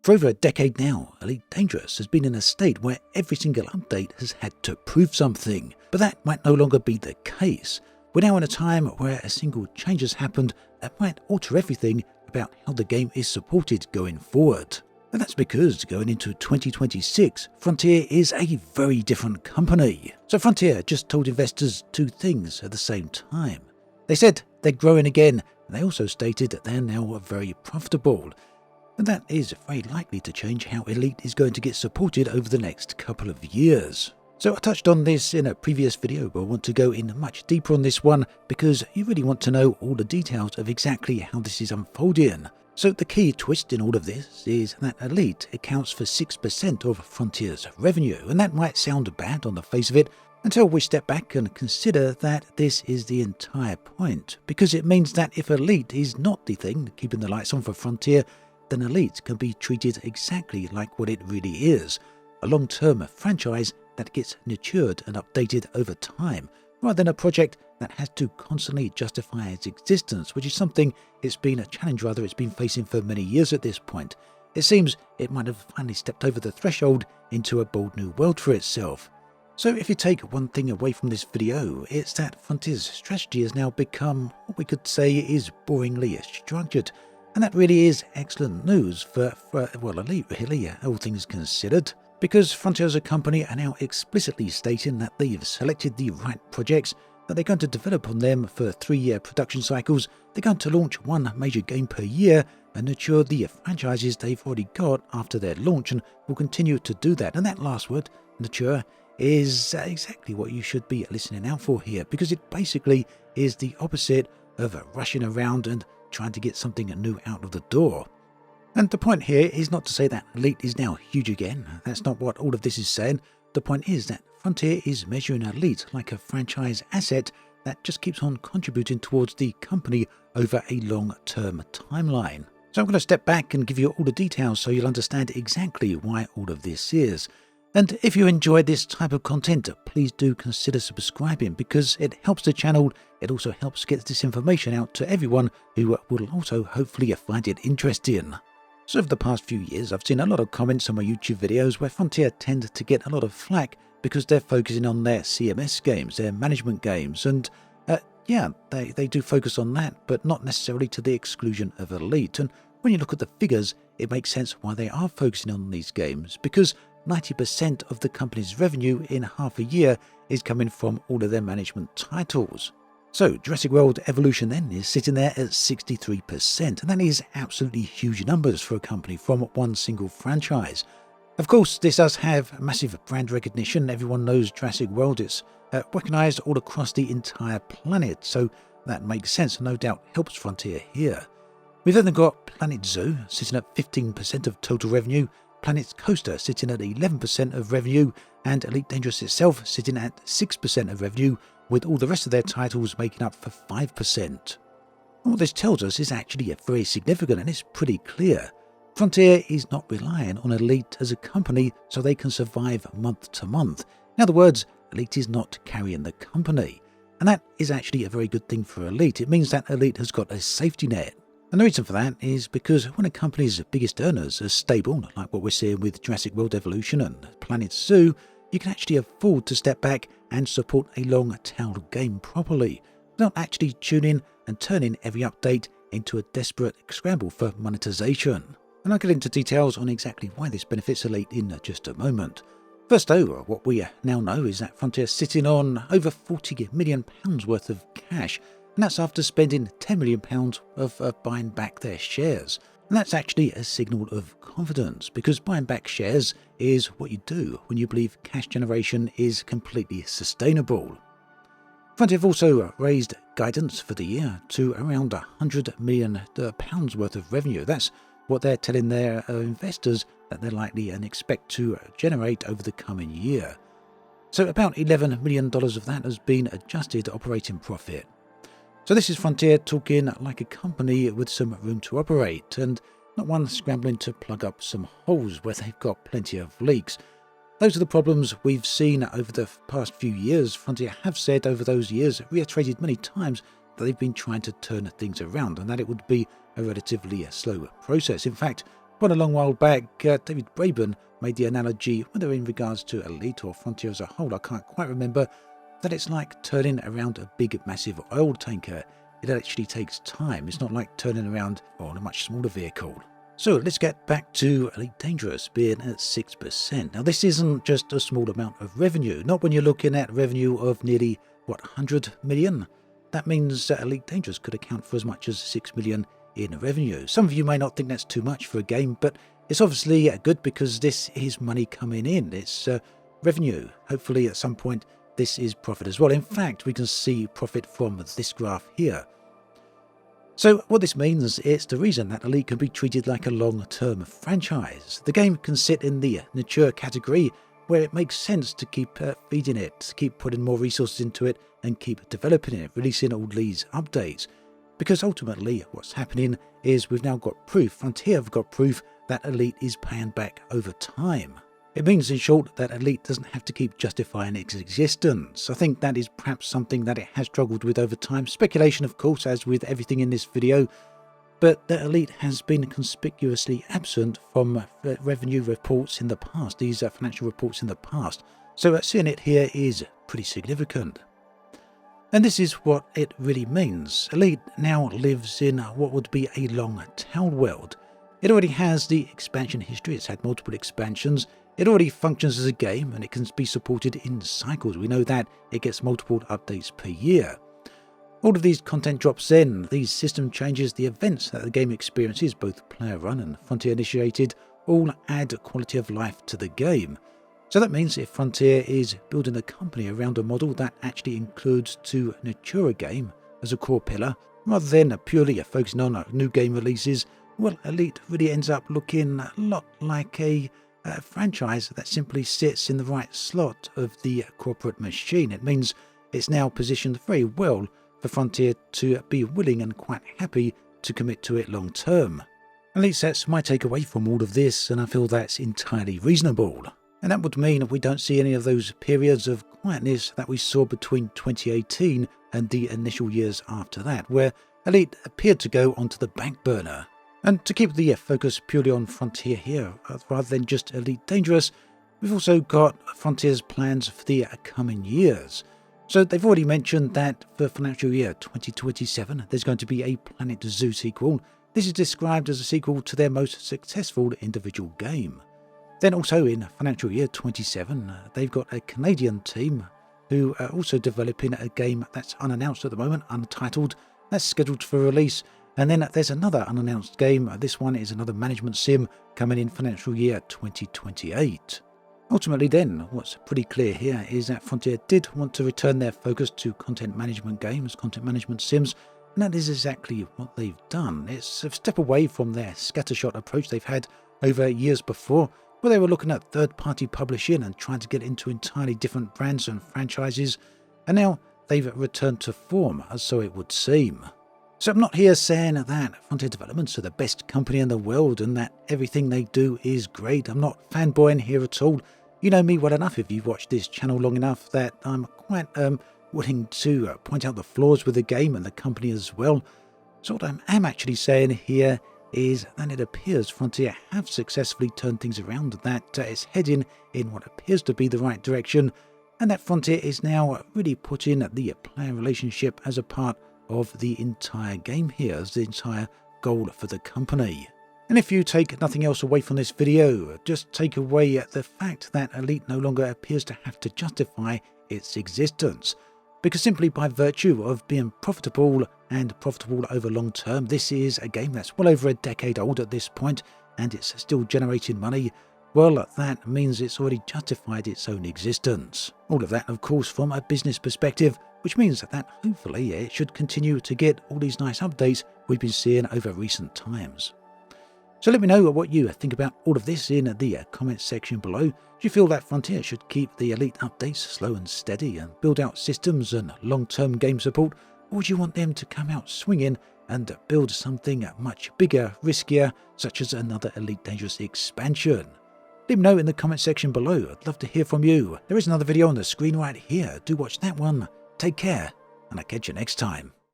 For over a decade now, Elite Dangerous has been in a state where every single update has had to prove something, but that might no longer be the case. We're now in a time where a single change has happened that might alter everything about how the game is supported going forward. And that's because going into 2026, Frontier is a very different company. So Frontier just told investors two things at the same time. They said they're growing again, and they also stated that they're now very profitable. And that is very likely to change how Elite is going to get supported over the next couple of years. So I touched on this in a previous video, but I want to go in much deeper on this one because you really want to know all the details of exactly how this is unfolding. So the key twist in all of this is that Elite accounts for 6% of Frontier's revenue, and that might sound bad on the face of it until we step back and consider that this is the entire point, because it means that if Elite is not the thing keeping the lights on for Frontier, then Elite can be treated exactly like what it really is, a long-term franchise that gets nurtured and updated over time, rather than a project that has to constantly justify its existence, which is something it's been facing for many years at this point. It seems it might have finally stepped over the threshold into a bold new world for itself. So if you take one thing away from this video, it's that Frontier's strategy has now become what we could say is boringly structured. And that really is excellent news for Elite, really, all things considered. Because Frontier as a company are now explicitly stating that they've selected the right projects, that they're going to develop on them for 3-year production cycles, they're going to launch one major game per year and nurture the franchises they've already got after their launch, and will continue to do that. And that last word, nurture, is exactly what you should be listening out for here, because it basically is the opposite of rushing around and trying to get something new out of the door. And the point here is not to say that Elite is now huge again. That's not what all of this is saying. The point is that Frontier is measuring Elite like a franchise asset that just keeps on contributing towards the company over a long-term timeline. So I'm going to step back and give you all the details so you'll understand exactly why all of this is. And if you enjoy this type of content, please do consider subscribing, because it helps the channel. It also helps get this information out to everyone who will also hopefully find it interesting. So over the past few years, I've seen a lot of comments on my YouTube videos where Frontier tend to get a lot of flack because they're focusing on their CMS games, their management games, and they do focus on that, but not necessarily to the exclusion of Elite. And when you look at the figures, it makes sense why they are focusing on these games, because 90% of the company's revenue in half a year is coming from all of their management titles. So Jurassic World Evolution then is sitting there at 63%, and that is absolutely huge numbers for a company from one single franchise. Of course, this does have massive brand recognition. Everyone knows Jurassic World. It's recognized all across the entire planet, so that makes sense and no doubt helps Frontier here. We've then got Planet Zoo sitting at 15% of total revenue, Planet Coaster sitting at 11% of revenue, and Elite Dangerous itself sitting at 6% of revenue, with all the rest of their titles making up for 5%. And what this tells us is actually very significant, and it's pretty clear. Frontier is not relying on Elite as a company so they can survive month to month. In other words, Elite is not carrying the company. And that is actually a very good thing for Elite. It means that Elite has got a safety net. And the reason for that is because when a company's biggest earners are stable, like what we're seeing with Jurassic World Evolution and Planet Zoo, you can actually afford to step back and support a long-tailed game properly, without actually tuning and turning every update into a desperate scramble for monetization. And I'll get into details on exactly why this benefits Elite in just a moment. First though, what we now know is that Frontier is sitting on over £40 million worth of cash, and that's after spending £10 million of buying back their shares. And that's actually a signal of confidence, because buying back shares is what you do when you believe cash generation is completely sustainable. Frontier have also raised guidance for the year to around £100 million worth of revenue. That's what they're telling their investors that they're likely and expect to generate over the coming year. So about $11 million of that has been adjusted operating profit. So this is Frontier talking like a company with some room to operate, and not one scrambling to plug up some holes where they've got plenty of leaks. Those are the problems we've seen over the past few years. Frontier have said over those years, reiterated many times, that they've been trying to turn things around and that it would be a relatively slow process. In fact, Quite a long while back, David Braben made the analogy, whether in regards to Elite or Frontier as a whole, I can't quite remember, that it's like turning around a big, massive oil tanker. It actually takes time. It's not like turning around on a much smaller vehicle. So let's get back to Elite Dangerous being at 6%. Now this isn't just a small amount of revenue, not when you're looking at revenue of nearly, 100 million? That means that Elite Dangerous could account for as much as 6 million in revenue. Some of you may not think that's too much for a game, but it's obviously good because this is money coming in. It's revenue. Hopefully at some point this is profit as well. In fact, we can see profit from this graph here. So what this means, it's the reason that Elite can be treated like a long-term franchise. The game can sit in the mature category where it makes sense to keep feeding it, keep putting more resources into it and keep developing it, releasing all these updates. Because ultimately what's happening is we've now got proof, Frontier have got proof that Elite is paying back over time. It means in short that Elite doesn't have to keep justifying its existence. I think that is perhaps something that it has struggled with over time. Speculation of course, as with everything in this video, but that Elite has been conspicuously absent from revenue reports in the past, these financial reports in the past. So seeing it here is pretty significant. And this is what it really means. Elite now lives in what would be a long tail world. It already has the expansion history, it's had multiple expansions, it already functions as a game and it can be supported in cycles. We know that it gets multiple updates per year. All of these content drops in, these system changes, the events that the game experiences, both player run and Frontier initiated, all add quality of life to the game. So that means if Frontier is building a company around a model that actually includes to nurture a game as a core pillar, rather than purely focusing on new game releases, well, Elite really ends up looking a lot like a franchise that simply sits in the right slot of the corporate machine. It means it's now positioned very well for Frontier to be willing and quite happy to commit to it long term. At least that's my takeaway from all of this, and I feel that's entirely reasonable. And that would mean we don't see any of those periods of quietness that we saw between 2018 and the initial years after that, where Elite appeared to go onto the back burner. And to keep the focus purely on Frontier here, rather than just Elite Dangerous, we've also got Frontier's plans for the coming years. So they've already mentioned that for financial year 2027, there's going to be a Planet Zoo sequel. This is described as a sequel to their most successful individual game. Then also in financial year 27, they've got a Canadian team who are also developing a game that's unannounced at the moment, untitled, that's scheduled for release. And then there's another unannounced game. This one is another management sim coming in financial year 2028. Ultimately then, what's pretty clear here is that Frontier did want to return their focus to content management games, content management sims, and that is exactly what they've done. It's a step away from their scattershot approach they've had over years before, where they were looking at third-party publishing and trying to get into entirely different brands and franchises, and now they've returned to form, as so it would seem. So I'm not here saying that Frontier Developments are the best company in the world and that everything they do is great. I'm not fanboying here at all. You know me well enough if you've watched this channel long enough that I'm quite willing to point out the flaws with the game and the company as well. So what I am actually saying here is that it appears Frontier have successfully turned things around, that it's heading in what appears to be the right direction, and that Frontier is now really putting the player relationship as a part of the entire game here, as the entire goal for the company. And if you take nothing else away from this video, just take away the fact that Elite no longer appears to have to justify its existence. Because simply by virtue of being profitable and profitable over long term, this is a game that's well over a decade old at this point and it's still generating money. Well, that means it's already justified its own existence. All of that, of course, from a business perspective, which means that hopefully it should continue to get all these nice updates we've been seeing over recent times. So let me know what you think about all of this in the comments section below. Do you feel that Frontier should keep the Elite updates slow and steady and build out systems and long-term game support, or would you want them to come out swinging and build something much bigger, riskier, such as another Elite Dangerous expansion? Let me know in the comment section below. I'd love to hear from you. There is another video on the screen right here. Do watch that one. Take care, and I'll catch you next time.